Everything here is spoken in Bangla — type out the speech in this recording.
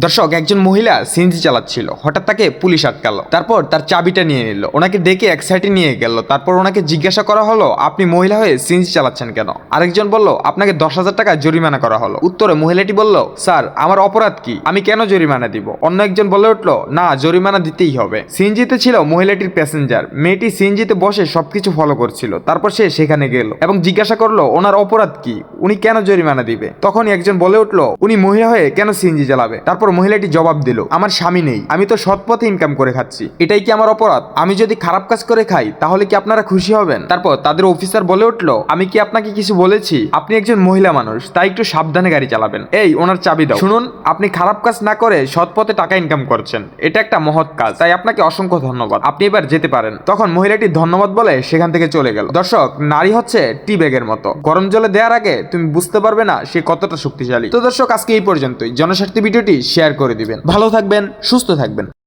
দর্শক, একজন মহিলা সিএনজি চালাচ্ছিল, হঠাৎ তাকে পুলিশ আটকালো। তারপর তার চাবিটা নিয়ে নিল, ওনাকে ডেকে এক সাইডে নিয়ে গেল। তারপর ওনাকে জিজ্ঞাসা করা হলো, আপনি মহিলা হয়ে সিএনজি চালাচ্ছেন কেন? আরেকজন বলল, আপনাকে 10,000 টাকা জরিমানা করা হলো। উত্তরে মহিলাটি বলল, স্যার আমার অপরাধ কি, আমি কেন জরিমানা দিব? অন্য একজন বলে উঠলো, না জরিমানা দিতেই হবে। সিএনজিতে ছিল মহিলাটির প্যাসেঞ্জার, মেয়েটি সিএনজিতে বসে সবকিছু ফলো করছিল। তারপর সে সেখানে গেল এবং জিজ্ঞাসা করলো ওনার অপরাধ কি, উনি কেন জরিমানা দিবে? তখনই একজন বলে উঠলো, উনি মহিলা হয়ে কেন সিএনজি চালাবে? তারপর মহিলাটি জবাব দিল, আমার স্বামী নেই, আমি তো সৎ পথে ইনকাম করে খাচ্ছি, এটাই কি আমার অপরাধ? আমি যদি খারাপ কাজ করে খাই তাহলে কি আপনারা খুশি হবেন? তারপর তাদের অফিসার বলে উঠলো, আমি কি আপনাকে কিছু বলেছি? আপনি একজন মহিলা মানুষ, তাই একটু সাবধানে গাড়ি চালাবেন। এই ওনার চাবি দাও। শুনুন, আপনি খারাপ কাজ না করে সৎ পথে টাকা ইনকাম করছেন, এটা একটা মহৎ কাজ, তাই আপনাকে অসংখ্য ধন্যবাদ, আপনি এবার যেতে পারেন। তখন মহিলাটি ধন্যবাদ বলে সেখান থেকে চলে গেল। দর্শক, নারী হচ্ছে টি ব্যাগের মতো, গরম জলে দেওয়ার আগে তুমি বুঝতে পারবে না সে কতটা শক্তিশালী। তো দর্শক, আজকে এই পর্যন্তই। জনস্বার্থে ভিডিওটি শেয়ার করে দিবেন। ভালো থাকবেন, সুস্থ থাকবেন।